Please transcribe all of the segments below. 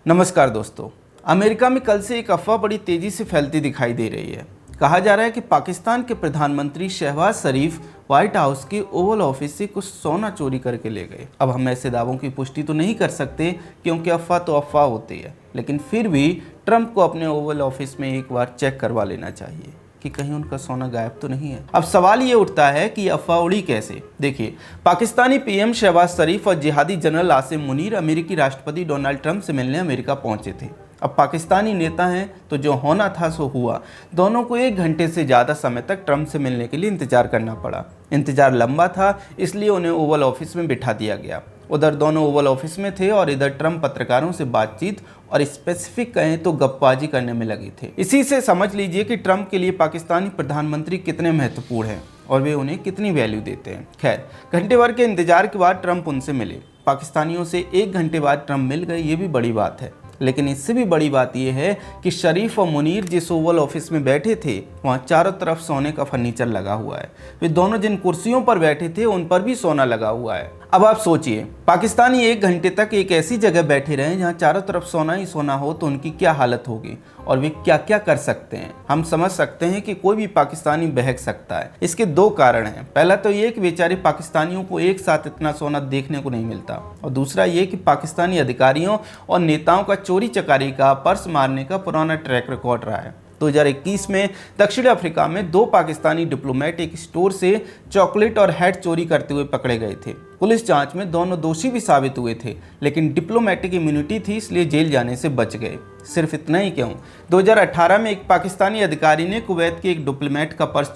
नमस्कार दोस्तों। अमेरिका में कल से एक अफवाह बड़ी तेजी से फैलती दिखाई दे रही है। कहा जा रहा है कि पाकिस्तान के प्रधानमंत्री शहबाज शरीफ व्हाइट हाउस के ओवल ऑफिस से कुछ सोना चोरी करके ले गए। अब हम ऐसे दावों की पुष्टि तो नहीं कर सकते क्योंकि अफवाह तो अफवाह होती है, लेकिन फिर भी ट्रंप को अपने ओवल ऑफिस में एक बार चेक करवा लेना चाहिए कि कहीं उनका सोना गायब तो नहीं है। अब सवाल ये उठता है कि अफवाह उड़ी कैसे। देखिए, पाकिस्तानी पीएम शहबाज शरीफ और जिहादी जनरल आसिम मुनीर अमेरिकी राष्ट्रपति डोनाल्ड ट्रंप से मिलने अमेरिका पहुंचे थे। अब पाकिस्तानी नेता हैं तो जो होना था सो हुआ। दोनों को 1 घंटे से ज़्यादा समय तक ट्रंप से मिलने के लिए इंतजार करना पड़ा। इंतजार लंबा था, इसलिए उन्हें ओवल ऑफिस में बिठा दिया गया। उधर दोनों ओवल ऑफिस में थे और इधर ट्रंप पत्रकारों से बातचीत और स्पेसिफिक कहें तो गप्पबाजी करने में लगे थे। इसी से समझ लीजिए कि ट्रंप के लिए पाकिस्तानी प्रधानमंत्री कितने महत्वपूर्ण हैं और वे उन्हें कितनी वैल्यू देते हैं। खैर, घंटे भर के इंतजार के बाद ट्रंप उनसे मिले। पाकिस्तानियों से 1 घंटे बाद ट्रंप मिल गए, ये भी बड़ी बात है। लेकिन इससे भी बड़ी बात यह है कि शरीफ और मुनीर जिस ओवल ऑफिस में बैठे थे वहाँ चारों तरफ सोने का फर्नीचर लगा हुआ है। वे दोनों जिन कुर्सियों पर बैठे थे उन पर भी सोना लगा हुआ है। अब आप सोचिए, पाकिस्तानी 1 घंटे तक एक ऐसी जगह बैठे रहे जहाँ चारों तरफ सोना ही सोना हो तो उनकी क्या हालत होगी और वे क्या क्या कर सकते हैं। हम समझ सकते हैं कि कोई भी पाकिस्तानी बहक सकता है। इसके 2 कारण हैं। पहला तो ये कि बेचारे पाकिस्तानियों को एक साथ इतना सोना देखने को नहीं मिलता, और दूसरा ये कि पाकिस्तानी अधिकारियों और नेताओं का चोरी चकारी का, पर्स मारने का पुराना ट्रैक रिकॉर्ड रहा है। 2021 में दक्षिण अफ्रीका में 2 पाकिस्तानी डिप्लोमेट एक स्टोर से चॉकलेट और हैट चोरी करते हुए पकड़े गए थे। पुलिस जांच में दोनों दोषी भी साबित हुए थे, लेकिन डिप्लोमेटिक इम्यूनिटी थी, इसलिए जेल जाने से बच गए। सिर्फ इतना ही क्यों, 2018 में एक पाकिस्तानी अधिकारी ने कुवैत के एक डिप्लोमेट का पर्स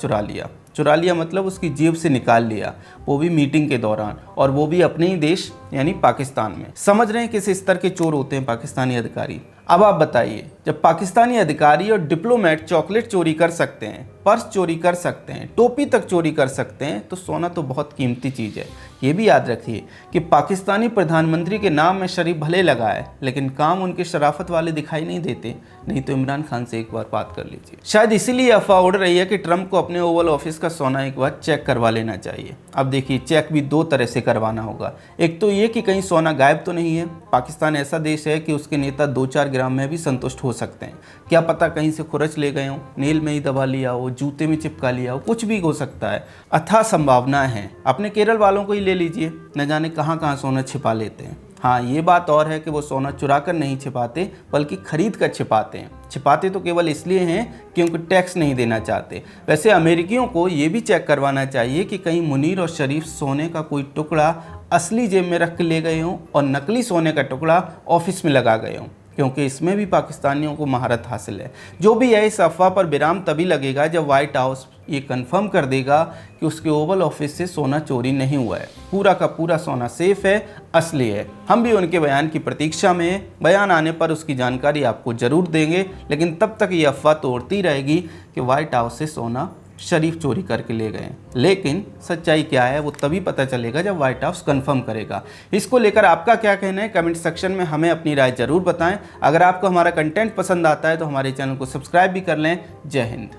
चुरा लिया मतलब उसकी जेब से निकाल लिया, वो भी मीटिंग के दौरान, और वो भी अपने ही देश यानी पाकिस्तान में। समझ रहे हैं किस स्तर के चोर होते हैं पाकिस्तानी अधिकारी। अब आप बताइए, जब पाकिस्तानी अधिकारी और डिप्लोमेट चॉकलेट चोरी कर सकते हैं, पर्स चोरी कर सकते हैं, टोपी तक चोरी कर सकते हैं, तो सोना तो बहुत कीमती चीज़ है। ये भी याद रखिए कि पाकिस्तानी प्रधानमंत्री के नाम में शरीफ भले लगा है, लेकिन काम उनके शराफत वाले दिखाई नहीं देते। नहीं तो इमरान खान से एक बार बात कर लीजिए। शायद इसीलिए अफवाह उड़ रही है कि ट्रंप को अपने ओवल ऑफिस का सोना एक बार चेक करवा लेना चाहिए। अब देखिए, चेक भी 2 तरह से करवाना होगा। एक तो ये कि कहीं सोना गायब तो नहीं है। पाकिस्तान ऐसा देश है कि उसके नेता 2-4 ग्राम में भी संतुष्ट हो सकते हैं। क्या पता कहीं से खुरच ले गए हों, नेल में ही दबा लिया हो, जूते में चिपका लिया हो, कुछ भी हो सकता है। अथाह संभावनाएं हैं। अपने केरल वालों को ही ले लीजिए, न जाने कहाँ कहाँ सोना छिपा लेते हैं। हाँ, ये बात और है कि वो सोना चुरा कर नहीं छिपाते, बल्कि खरीद कर छिपाते हैं। छिपाते तो केवल इसलिए हैं क्योंकि टैक्स नहीं देना चाहते। वैसे अमेरिकियों को ये भी चेक करवाना चाहिए कि कहीं मुनीर और शरीफ सोने का कोई टुकड़ा असली जेब में रख के ले गए हों और नकली सोने का टुकड़ा ऑफिस में लगा गए हों, क्योंकि इसमें भी पाकिस्तानियों को महारत हासिल है। जो भी है, इस अफवाह पर विराम तभी लगेगा जब व्हाइट हाउस ये कंफर्म कर देगा कि उसके ओवल ऑफिस से सोना चोरी नहीं हुआ है। पूरा का पूरा सोना सेफ है, असली है। हम भी उनके बयान की प्रतीक्षा में हैं। बयान आने पर उसकी जानकारी आपको जरूर देंगे, लेकिन तब तक ये अफवाह तो उड़ती रहेगी कि व्हाइट हाउस से सोना शरीफ चोरी करके ले गए। लेकिन सच्चाई क्या है वो तभी पता चलेगा जब व्हाइट हाउस कंफर्म करेगा। इसको लेकर आपका क्या कहना है, कमेंट सेक्शन में हमें अपनी राय जरूर बताएं। अगर आपको हमारा कंटेंट पसंद आता है तो हमारे चैनल को सब्सक्राइब भी कर लें। जय हिंद।